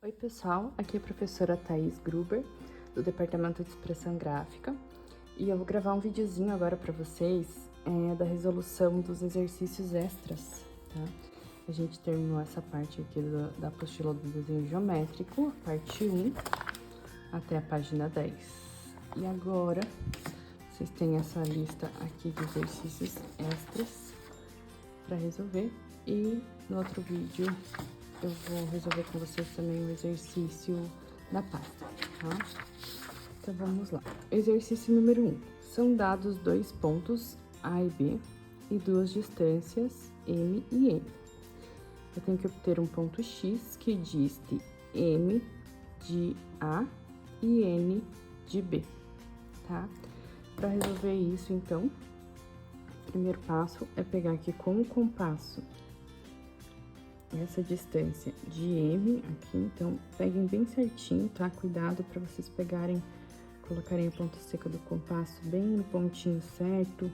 Oi pessoal, aqui é a professora Thaís Gruber, do Departamento de Expressão Gráfica, e eu vou gravar um videozinho agora para vocês da resolução dos exercícios extras, tá? A gente terminou essa parte aqui da apostila do desenho geométrico, a parte 1, até a página 10. E agora, vocês têm essa lista aqui de exercícios extras para resolver, e no outro vídeo eu vou resolver com vocês também o exercício da pasta, tá? Então, vamos lá. Exercício número 1. São dados 2 pontos A e B e 2 distâncias M e N. Eu tenho que obter um ponto X que diste M de A e N de B, tá? Para resolver isso, então, o primeiro passo é pegar aqui com o compasso essa distância de M aqui, então peguem bem certinho, tá? Cuidado para vocês colocarem a ponta seca do compasso bem no pontinho certo,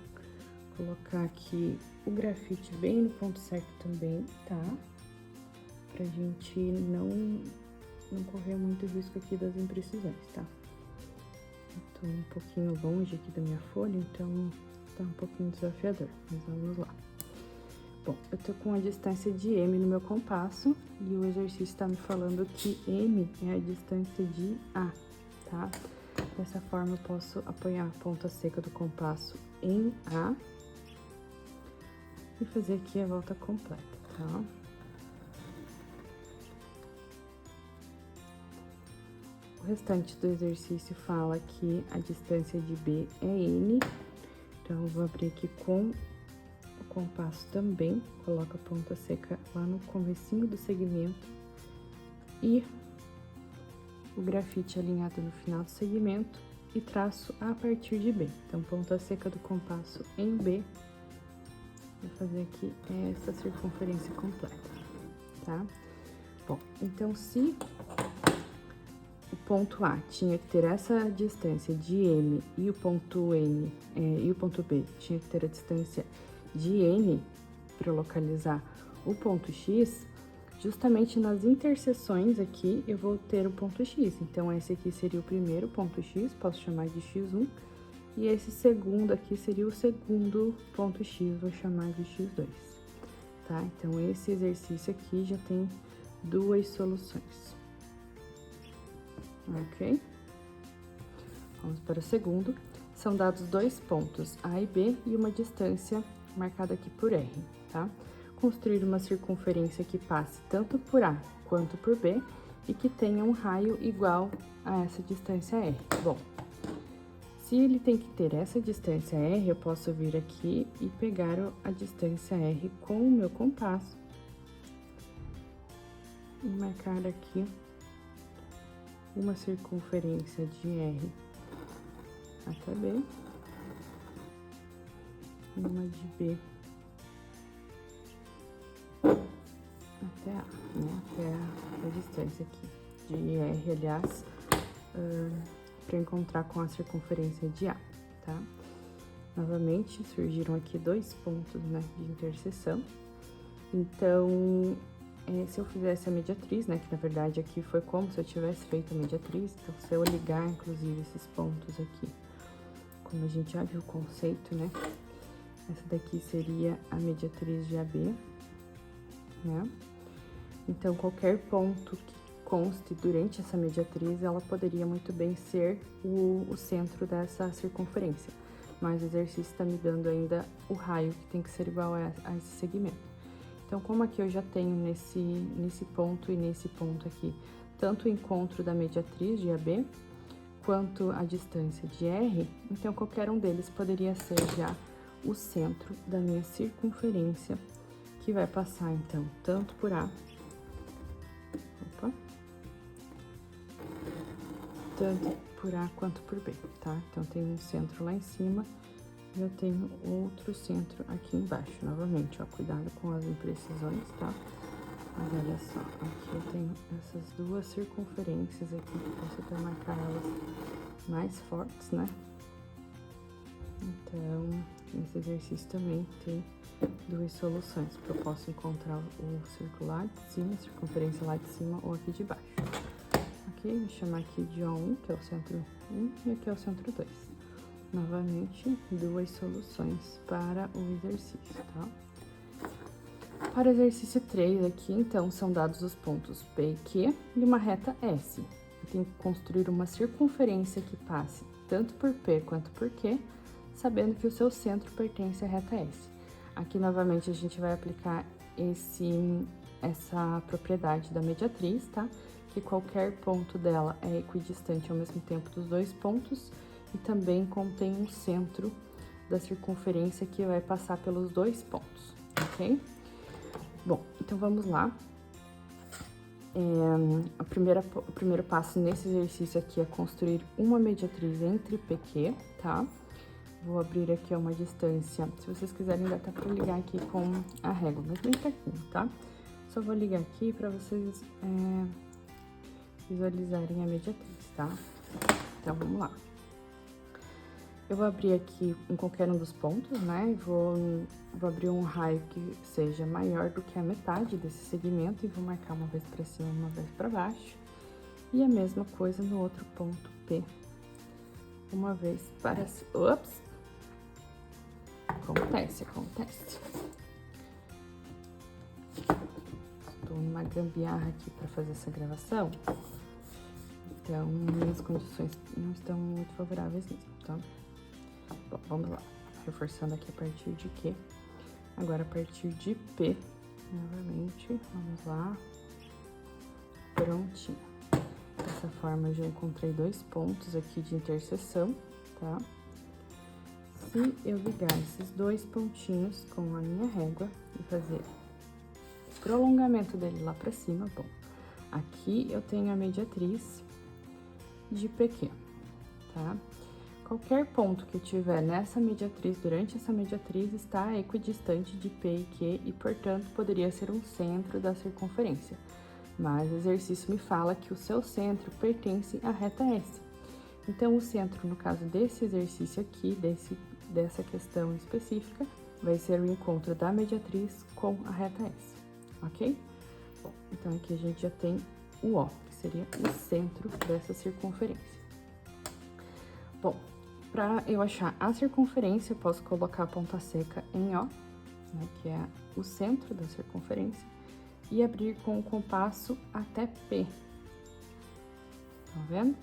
colocar aqui o grafite bem no ponto certo também, tá? Pra gente não correr muito risco aqui das imprecisões, tá? Eu tô um pouquinho longe aqui da minha folha, então tá um pouquinho desafiador, mas vamos lá. Bom, eu tô com a distância de M no meu compasso e o exercício tá me falando que M é a distância de A, tá? Dessa forma, eu posso apoiar a ponta seca do compasso em A e fazer aqui a volta completa, tá? O restante do exercício fala que a distância de B é N, então eu vou abrir aqui com o compasso também, coloco a ponta seca lá no comecinho do segmento e o grafite alinhado no final do segmento e traço a partir de B. Então, ponta seca do compasso em B, vou fazer aqui essa circunferência completa, tá? Bom, então, se o ponto A tinha que ter essa distância de M e o ponto N e o ponto B tinha que ter a distância de N para localizar o ponto X, justamente nas interseções aqui eu vou ter o ponto X. Então, esse aqui seria o primeiro ponto X, posso chamar de X1, e esse segundo aqui seria o segundo ponto X, vou chamar de X2, tá? Então, esse exercício aqui já tem duas soluções, ok? Vamos para o segundo. São dados 2 pontos A e B e uma distância marcada aqui por R, tá? Construir uma circunferência que passe tanto por A quanto por B e que tenha um raio igual a essa distância R. Bom, se ele tem que ter essa distância R, eu posso vir aqui e pegar a distância R com o meu compasso e marcar aqui uma circunferência de R até B, uma de B até A, né? Até a distância aqui de R, aliás, para encontrar com a circunferência de A, tá? Novamente, surgiram aqui 2 pontos, né, de interseção. Então, se eu fizesse a mediatriz, né, que na verdade aqui foi como se eu tivesse feito a mediatriz, então se eu ligar, inclusive, esses pontos aqui, como a gente já viu o conceito, né, essa daqui seria a mediatriz de AB, né? Então, qualquer ponto que conste durante essa mediatriz, ela poderia muito bem ser o centro dessa circunferência. Mas o exercício está me dando ainda o raio, que tem que ser igual a esse segmento. Então, como aqui eu já tenho nesse ponto e nesse ponto aqui, tanto o encontro da mediatriz de AB, quanto a distância de R, então qualquer um deles poderia ser já o centro da minha circunferência, que vai passar, então, tanto por A, tanto por A quanto por B, tá? Então, tem um centro lá em cima e eu tenho outro centro aqui embaixo. Novamente, ó, cuidado com as imprecisões, tá? Mas olha só, aqui eu tenho essas duas circunferências aqui, que posso até marcar elas mais fortes, né? Então, nesse exercício também tem duas soluções, porque eu posso encontrar o círculo lá de cima, a circunferência lá de cima ou aqui de baixo. Ok? Vou chamar aqui de O1, que é o centro 1, e aqui é o centro 2. Novamente, duas soluções para o exercício, tá? Para o exercício 3 aqui, então, são dados os pontos P e Q e uma reta S. Eu tenho que construir uma circunferência que passe tanto por P quanto por Q, sabendo que o seu centro pertence à reta S. Aqui, novamente, a gente vai aplicar essa propriedade da mediatriz, tá? Que qualquer ponto dela é equidistante ao mesmo tempo dos dois pontos e também contém um centro da circunferência que vai passar pelos dois pontos, ok? Bom, então vamos lá. O primeiro passo nesse exercício aqui é construir uma mediatriz entre PQ, tá? Vou abrir aqui uma distância, se vocês quiserem dá até pra ligar aqui com a régua, mas bem pertinho, tá? Só vou ligar aqui pra vocês visualizarem a mediatriz, tá? Então, vamos lá. Eu vou abrir aqui em qualquer um dos pontos, né? E vou abrir um raio que seja maior do que a metade desse segmento e vou marcar uma vez para cima, uma vez para baixo. E a mesma coisa no outro ponto P. Uma vez para cima. Ops! Acontece. Estou numa gambiarra aqui para fazer essa gravação. Então, minhas condições não estão muito favoráveis nisso, tá? Bom, vamos lá. Reforçando aqui a partir de Q. Agora, a partir de P, novamente, vamos lá. Prontinho. Dessa forma, eu já encontrei dois pontos aqui de interseção, tá? Se eu ligar esses dois pontinhos com a minha régua e fazer o prolongamento dele lá pra cima, bom, aqui eu tenho a mediatriz de PQ, tá? Qualquer ponto que eu tiver nessa mediatriz, durante essa mediatriz, está equidistante de P e Q e, portanto, poderia ser um centro da circunferência. Mas o exercício me fala que o seu centro pertence à reta S. Então, o centro, no caso desse exercício aqui, dessa questão específica, vai ser o encontro da mediatriz com a reta S, ok? Bom, então aqui a gente já tem o O, que seria o centro dessa circunferência. Bom, para eu achar a circunferência, eu posso colocar a ponta seca em O, né, que é o centro da circunferência, e abrir com o compasso até P, tá vendo?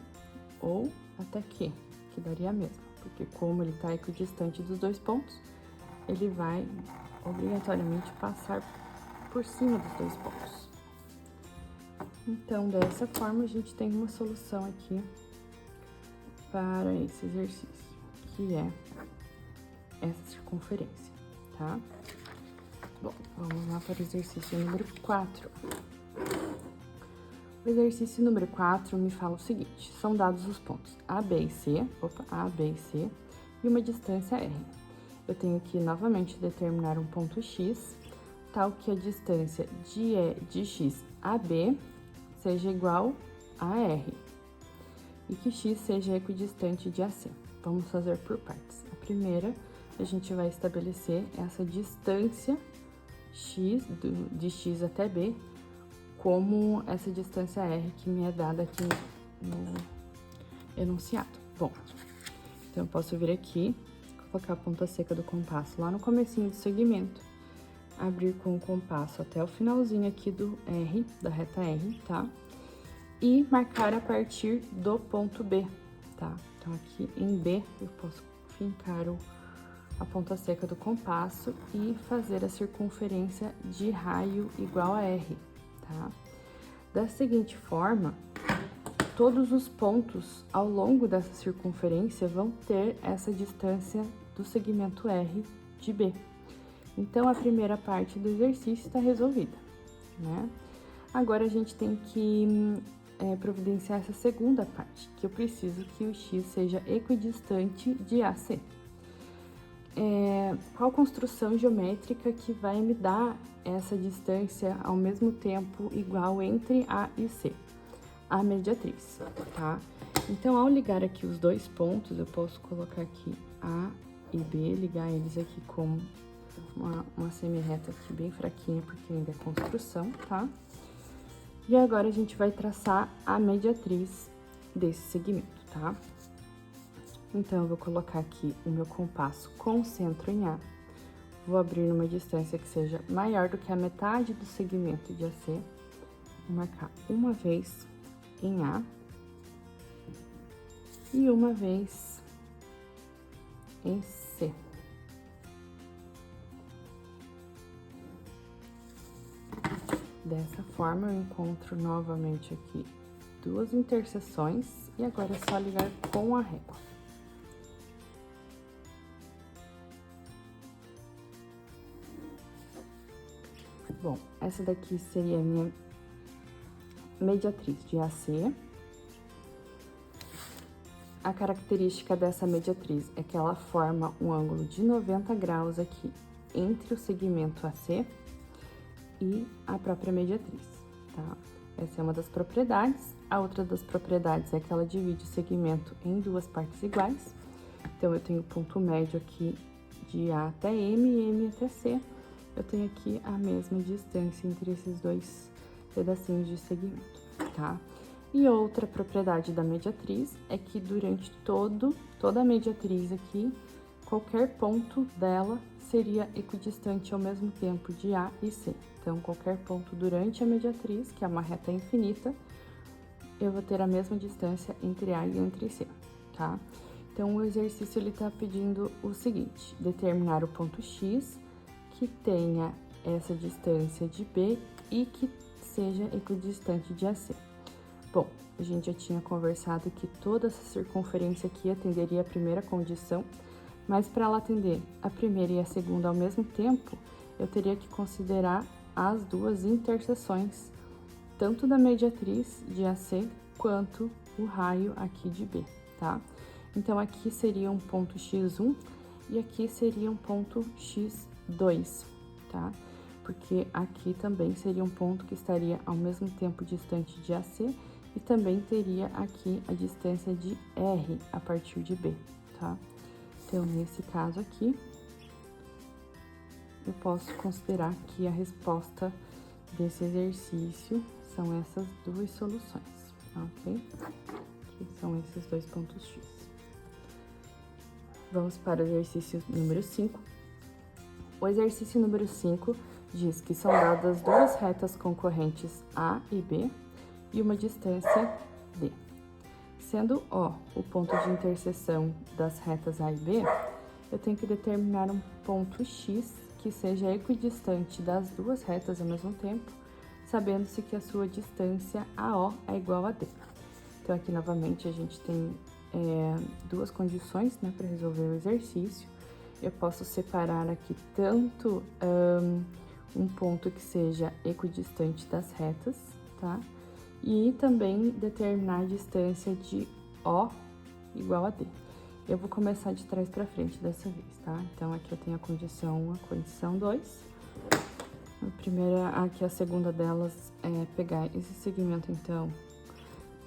Ou até Q, que daria a mesma, porque como ele está equidistante dos dois pontos, ele vai obrigatoriamente passar por cima dos dois pontos. Então, dessa forma, a gente tem uma solução aqui para esse exercício, que é essa circunferência, tá? Bom, vamos lá para o exercício número 4. O exercício número 4 me fala o seguinte: são dados os pontos A, B e C, e uma distância R. Eu tenho que novamente determinar um ponto X, tal que a distância de X a B seja igual a R, e que X seja equidistante de AC. Vamos fazer por partes. A primeira, a gente vai estabelecer essa distância X, de X até B, como essa distância R que me é dada aqui no enunciado. Bom, então eu posso vir aqui, colocar a ponta seca do compasso lá no comecinho do segmento, abrir com o compasso até o finalzinho aqui do R, da reta R, tá? E marcar a partir do ponto B, tá? Então, aqui em B, eu posso fincar a ponta seca do compasso e fazer a circunferência de raio igual a R, tá? Da seguinte forma, todos os pontos ao longo dessa circunferência vão ter essa distância do segmento R de B. Então, a primeira parte do exercício está resolvida, né? Agora, a gente tem que providenciar essa segunda parte, que eu preciso que o X seja equidistante de AC. Qual construção geométrica que vai me dar essa distância ao mesmo tempo igual entre A e C? A mediatriz, tá? Então, ao ligar aqui os dois pontos, eu posso colocar aqui A e B, ligar eles aqui com uma semi-reta aqui bem fraquinha, porque ainda é construção, tá? E agora a gente vai traçar a mediatriz desse segmento, tá? Então, eu vou colocar aqui o meu compasso com centro em A. Vou abrir numa distância que seja maior do que a metade do segmento de AC. Vou marcar uma vez em A e uma vez em C. Dessa forma, eu encontro novamente aqui duas interseções e agora é só ligar com a régua. Bom, essa daqui seria a minha mediatriz de AC. A característica dessa mediatriz é que ela forma um ângulo de 90 graus aqui entre o segmento AC e a própria mediatriz, tá? Essa é uma das propriedades. A outra das propriedades é que ela divide o segmento em duas partes iguais. Então, eu tenho ponto médio aqui de A até M e M até C. Eu tenho aqui a mesma distância entre esses dois pedacinhos de segmento, tá? E outra propriedade da mediatriz é que durante toda a mediatriz aqui, qualquer ponto dela seria equidistante ao mesmo tempo de A e C. Então, qualquer ponto durante a mediatriz, que é uma reta infinita, eu vou ter a mesma distância entre A e entre C, tá? Então, o exercício, ele tá pedindo o seguinte: determinar o ponto X que tenha essa distância de B e que seja equidistante de AC. Bom, a gente já tinha conversado que toda essa circunferência aqui atenderia a primeira condição, mas para ela atender a primeira e a segunda ao mesmo tempo, eu teria que considerar as duas interseções, tanto da mediatriz de AC quanto o raio aqui de B, tá? Então, aqui seria um ponto X1 e aqui seria um ponto X2, tá? Porque aqui também seria um ponto que estaria ao mesmo tempo distante de AC e também teria aqui a distância de R a partir de B, tá? Então, nesse caso aqui, eu posso considerar que a resposta desse exercício são essas duas soluções, ok? Que são esses dois pontos X. Vamos para o exercício número 5. O exercício número 5 diz que são dadas duas retas concorrentes A e B e uma distância D. Sendo O o ponto de interseção das retas A e B, eu tenho que determinar um ponto X que seja equidistante das duas retas ao mesmo tempo, sabendo-se que a sua distância AO é igual a D. Então, aqui novamente a gente tem duas condições, né, para resolver o exercício. Eu posso separar aqui tanto um ponto que seja equidistante das retas, tá? E também determinar a distância de O igual a D. Eu vou começar de trás para frente dessa vez, tá? Então, aqui eu tenho a condição 1, a condição 2. A primeira, aqui a segunda delas é pegar esse segmento, então,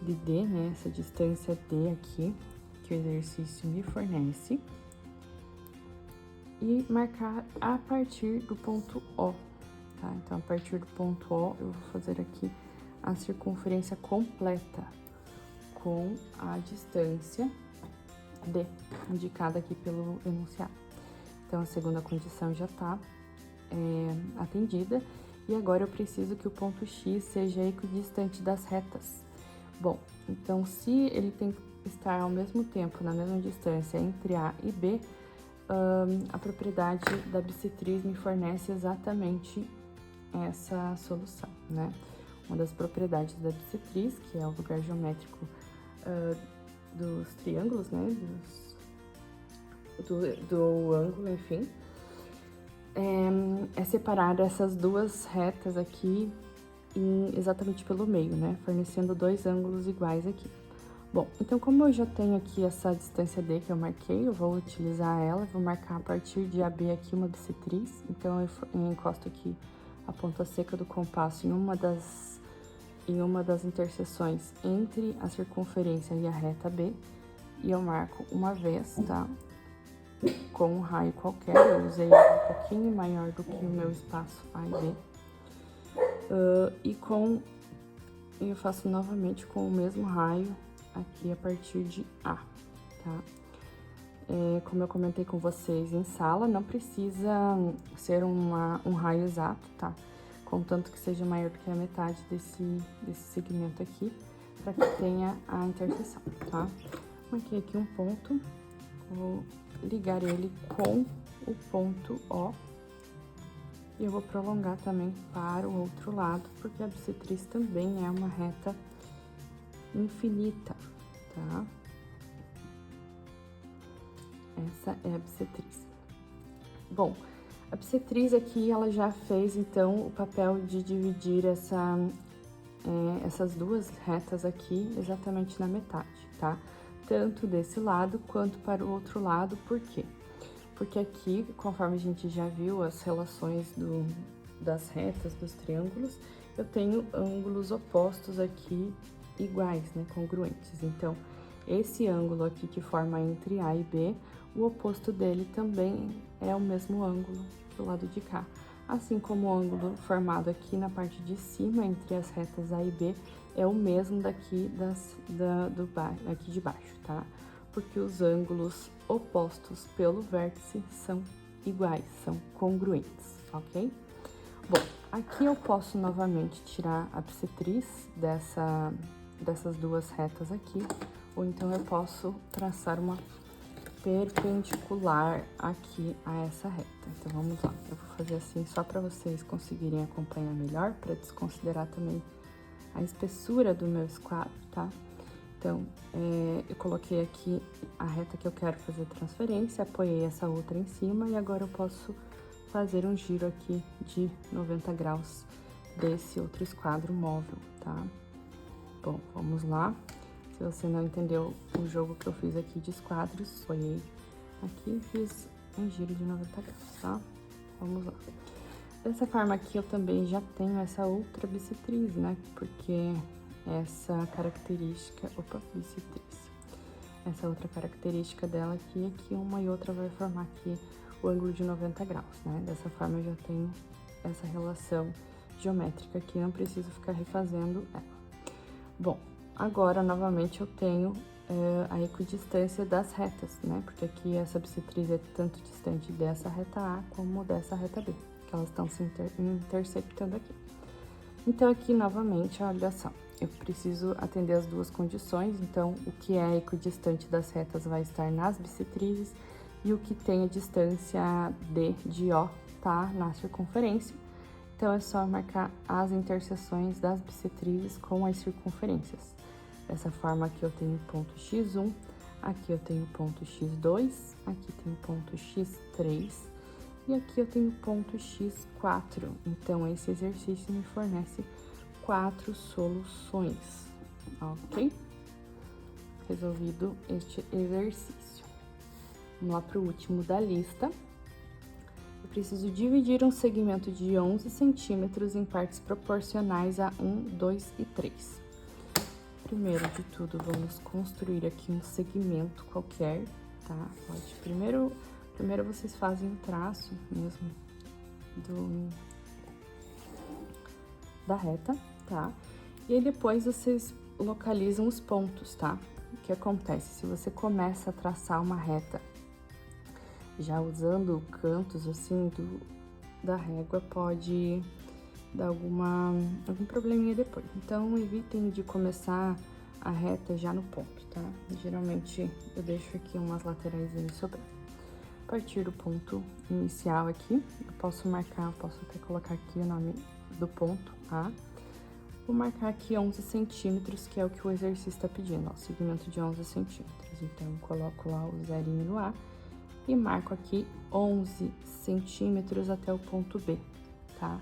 de D, né? Essa distância D aqui, que o exercício me fornece. E marcar a partir do ponto O, tá? Então, a partir do ponto O, eu vou fazer aqui a circunferência completa com a distância D, indicada aqui pelo enunciado. Então, a segunda condição já está atendida. E agora eu preciso que o ponto X seja equidistante das retas. Bom, então, se ele tem que estar ao mesmo tempo, na mesma distância entre A e B, a propriedade da bissetriz me fornece exatamente essa solução, né? Uma das propriedades da bissetriz, que é o lugar geométrico dos triângulos, né? Do ângulo, enfim, é separar essas duas retas aqui exatamente pelo meio, né? Fornecendo dois ângulos iguais aqui. Bom, então como eu já tenho aqui essa distância D que eu marquei, eu vou utilizar ela, vou marcar a partir de AB aqui uma bissetriz. Então, eu encosto aqui a ponta seca do compasso em uma das interseções entre a circunferência e a reta B, e eu marco uma vez, tá? com um raio qualquer, eu usei um pouquinho maior do que o meu espaço A e B. E eu faço novamente com o mesmo raio aqui a partir de A, tá? Como eu comentei com vocês em sala, não precisa ser um raio exato, tá? Contanto que seja maior do que a metade desse segmento aqui, para que tenha a interseção, tá? Marquei aqui um ponto, vou ligar ele com o ponto O. E eu vou prolongar também para o outro lado, porque a bissetriz também é uma reta infinita, tá? Essa é a bissetriz. Bom, a bissetriz aqui, ela já fez, então, o papel de dividir essas duas retas aqui exatamente na metade, tá? Tanto desse lado quanto para o outro lado, por quê? Porque aqui, conforme a gente já viu as relações das retas, dos triângulos, eu tenho ângulos opostos aqui iguais, né, congruentes. Então, esse ângulo aqui que forma entre A e B, o oposto dele também é o mesmo ângulo do lado de cá. Assim como o ângulo formado aqui na parte de cima, entre as retas A e B, é o mesmo daqui aqui de baixo, tá? Porque os ângulos opostos pelo vértice são iguais, são congruentes, ok? Bom, aqui eu posso novamente tirar a bissetriz dessas duas retas aqui, ou então eu posso traçar uma perpendicular aqui a essa reta. Então, vamos lá. Eu vou fazer assim só para vocês conseguirem acompanhar melhor, para desconsiderar também a espessura do meu esquadro, tá? Então, eu coloquei aqui a reta que eu quero fazer transferência, apoiei essa outra em cima e agora eu posso fazer um giro aqui de 90 graus desse outro esquadro móvel, tá? Bom, vamos lá. Se você não entendeu o jogo que eu fiz aqui de esquadros, apoiei aqui e fiz um giro de 90 graus, tá? Vamos lá. Dessa forma aqui eu também já tenho essa outra bissetriz, né? Porque essa característica, bissetriz. Essa outra característica dela aqui é que uma e outra vai formar aqui o ângulo de 90 graus, né? Dessa forma eu já tenho essa relação geométrica aqui, não preciso ficar refazendo ela. Bom, agora novamente eu tenho a equidistância das retas, né? Porque aqui essa bissetriz é tanto distante dessa reta A como dessa reta B, que elas estão se interceptando aqui. Então, aqui, novamente, olha só, eu preciso atender as duas condições, então, o que é equidistante das retas vai estar nas bissetrizes e o que tem a distância D de O tá na circunferência. Então, é só marcar as interseções das bissetrizes com as circunferências. Dessa forma, aqui eu tenho ponto X1, aqui eu tenho ponto X2, aqui tenho ponto X3, e aqui eu tenho ponto X4, então esse exercício me fornece 4 soluções, ok? Resolvido este exercício. Vamos lá para o último da lista. Eu preciso dividir um segmento de 11 centímetros em partes proporcionais a 1, 2 e 3. Primeiro de tudo, vamos construir aqui um segmento qualquer, tá? Pode primeiro vocês fazem o traço mesmo da reta, tá? E aí depois vocês localizam os pontos, tá? O que acontece? Se você começa a traçar uma reta já usando cantos assim da régua, pode dar algum probleminha depois. Então, evitem de começar a reta já no ponto, tá? Geralmente eu deixo aqui umas laterais sobrando. A partir do ponto inicial aqui, eu posso até colocar aqui o nome do ponto A. Vou marcar aqui 11 centímetros, que é o que o exercício está pedindo, ó, segmento de 11 centímetros. Então, eu coloco lá o zerinho no A e marco aqui 11 centímetros até o ponto B, tá?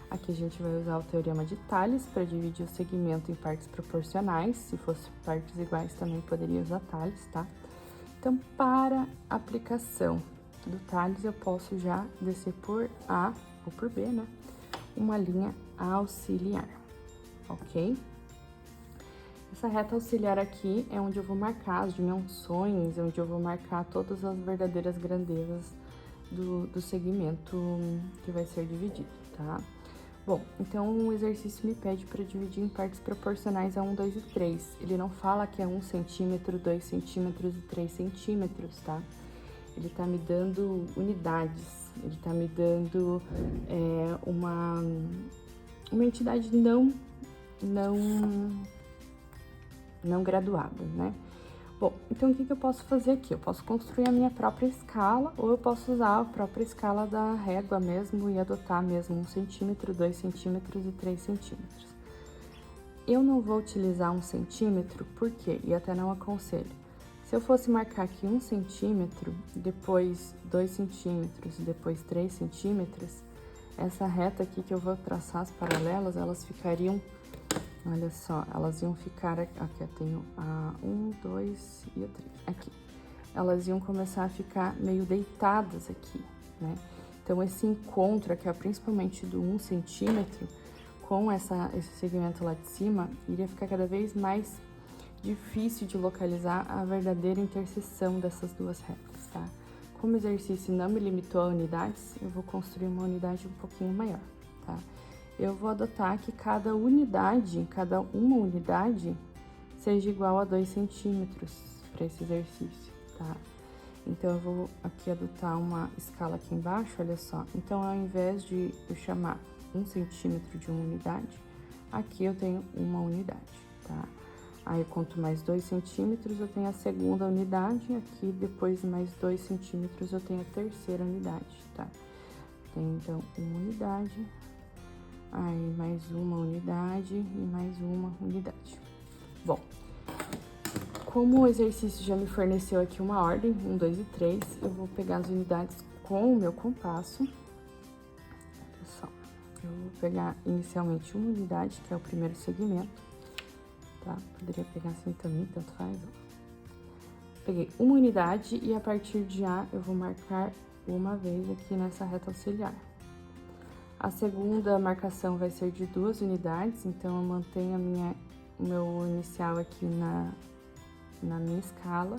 Aqui a gente vai usar o teorema de Tales para dividir o segmento em partes proporcionais. Se fosse partes iguais, também poderia usar Tales, tá? Então, para aplicação do Tales, eu posso já descer por A ou por B, né? Uma linha auxiliar, ok? Essa reta auxiliar aqui é onde eu vou marcar as dimensões, é onde eu vou marcar todas as verdadeiras grandezas do segmento que vai ser dividido, tá? Bom, então o exercício me pede para dividir em partes proporcionais a 1, 2 e 3. Ele não fala que é 1 centímetro, 2 centímetros e 3 centímetros, tá? Ele tá me dando unidades, ele tá me dando uma entidade não graduada, né? Bom, então o que eu posso fazer aqui? Eu posso construir a minha própria escala, ou eu posso usar a própria escala da régua mesmo e adotar mesmo 1 centímetro, 2 centímetros e 3 centímetros. Eu não vou utilizar 1 centímetro, por quê? E até não aconselho. Se eu fosse marcar aqui 1 centímetro, depois 2 centímetros, depois 3 centímetros, essa reta aqui que eu vou traçar as paralelas, elas ficariam... Olha só, elas iam ficar aqui, eu tenho a 1, 2 e a 3, aqui. Elas iam começar a ficar meio deitadas aqui, né? Então, esse encontro aqui, ó, principalmente do 1 centímetro, com esse segmento lá de cima, iria ficar cada vez mais difícil de localizar a verdadeira interseção dessas duas retas, tá? Como o exercício não me limitou a unidades, eu vou construir uma unidade um pouquinho maior, tá? Eu vou adotar que cada uma unidade, seja igual a 2 centímetros para esse exercício, tá? Então, eu vou aqui adotar uma escala aqui embaixo, olha só. Então, ao invés de eu chamar 1 centímetro de uma unidade, aqui eu tenho uma unidade, tá? Aí, eu conto mais 2 centímetros, eu tenho a segunda unidade, aqui depois mais 2 centímetros eu tenho a terceira unidade, tá? Tem, então, uma unidade... Aí, mais uma unidade e mais uma unidade. Bom, como o exercício já me forneceu aqui uma ordem, 1, 2 e 3, eu vou pegar as unidades com o meu compasso. Olha só, eu vou pegar inicialmente uma unidade, que é o primeiro segmento, tá? Poderia pegar assim também, tanto faz, ó. Peguei uma unidade e a partir de A eu vou marcar uma vez aqui nessa reta auxiliar. A segunda marcação vai ser de 2 unidades, então eu mantenho o meu inicial aqui na minha escala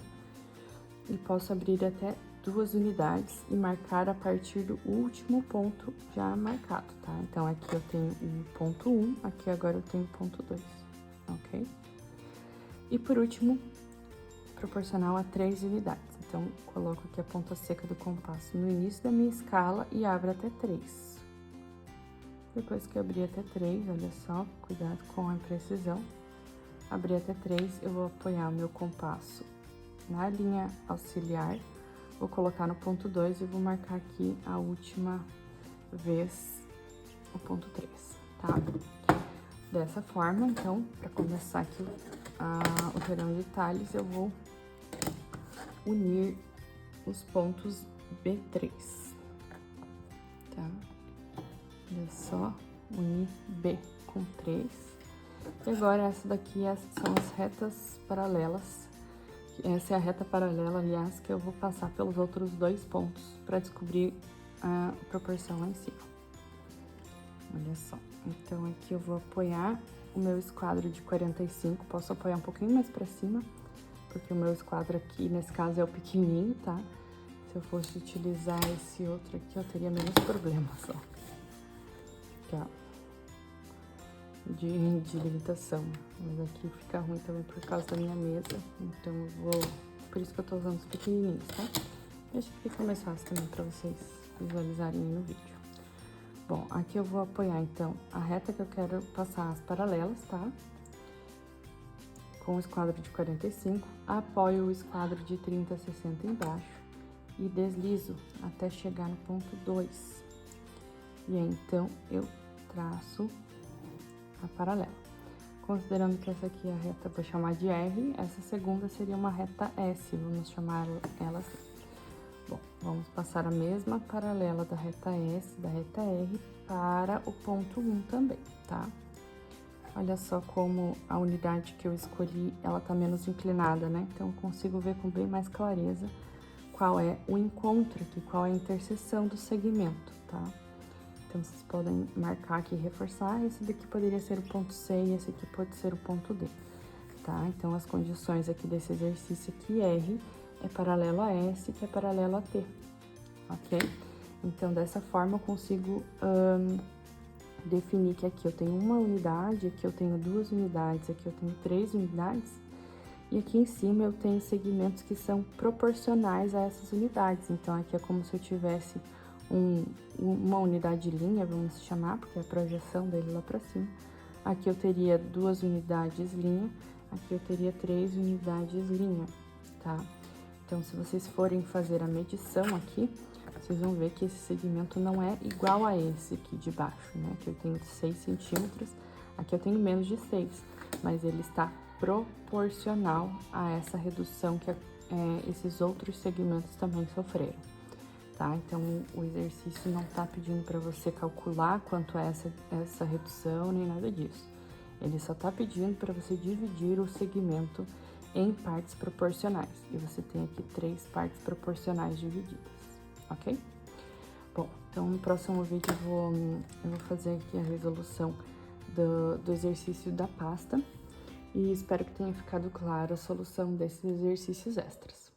e posso abrir até 2 unidades e marcar a partir do último ponto já marcado, tá? Então, aqui eu tenho o ponto 1, aqui agora eu tenho o ponto 2, ok? E por último, proporcional a 3 unidades. Então, coloco aqui a ponta seca do compasso no início da minha escala e abro até 3. Depois que eu abrir até 3, olha só, cuidado com a imprecisão. Abrir até 3, eu vou apoiar o meu compasso na linha auxiliar, vou colocar no ponto 2 e vou marcar aqui a última vez o ponto 3, tá? Dessa forma, então, para começar aqui o teorema de Tales, eu vou unir os pontos B3, tá? Olha só, unir B com 3. E agora, essa daqui são as retas paralelas. Essa é a reta paralela, aliás, que eu vou passar pelos outros 2 pontos para descobrir a proporção lá em cima. Olha só. Então, aqui eu vou apoiar o meu esquadro de 45. Posso apoiar um pouquinho mais para cima, porque o meu esquadro aqui, nesse caso, é o pequenininho, tá? Se eu fosse utilizar esse outro aqui, eu teria menos problemas, ó. Aqui, ó, de limitação, mas aqui fica ruim também por causa da minha mesa, então eu vou, por isso que eu tô usando os pequenininhos, tá? Acho que fica mais fácil também pra vocês visualizarem no vídeo. Bom, aqui eu vou apoiar, então, a reta que eu quero passar as paralelas, tá? Com o esquadro de 45, apoio o esquadro de 30 a 60 embaixo e deslizo até chegar no ponto 2. E aí, então, eu traço a paralela. Considerando que essa aqui é a reta, vou chamar de R, essa segunda seria uma reta S, vamos chamar ela assim. Bom, vamos passar a mesma paralela da reta S, da reta R, para o ponto 1 também, tá? Olha só como a unidade que eu escolhi, ela tá menos inclinada, né? Então, eu consigo ver com bem mais clareza qual é o encontro aqui, qual é a interseção do segmento, tá? Então, vocês podem marcar aqui e reforçar. Esse daqui poderia ser o ponto C e esse aqui pode ser o ponto D. tá? Então, as condições aqui desse exercício aqui, R, é paralelo a S, que é paralelo a T, ok? Então, dessa forma, eu consigo definir que aqui eu tenho uma unidade, aqui eu tenho 2 unidades, aqui eu tenho 3 unidades, e aqui em cima eu tenho segmentos que são proporcionais a essas unidades. Então, aqui é como se eu tivesse uma unidade linha, vamos chamar, porque é a projeção dele lá pra cima. Aqui eu teria 2 unidades linha, aqui eu teria 3 unidades linha, tá? Então, se vocês forem fazer a medição aqui, vocês vão ver que esse segmento não é igual a esse aqui de baixo, né? Aqui eu tenho 6 centímetros, aqui eu tenho menos de 6, mas ele está proporcional a essa redução que esses outros segmentos também sofreram, tá? Então, o exercício não tá pedindo para você calcular quanto é essa redução, nem nada disso. Ele só tá pedindo para você dividir o segmento em partes proporcionais. E você tem aqui 3 partes proporcionais divididas, ok? Bom, então no próximo vídeo eu vou fazer aqui a resolução do exercício da pasta. E espero que tenha ficado claro a solução desses exercícios extras.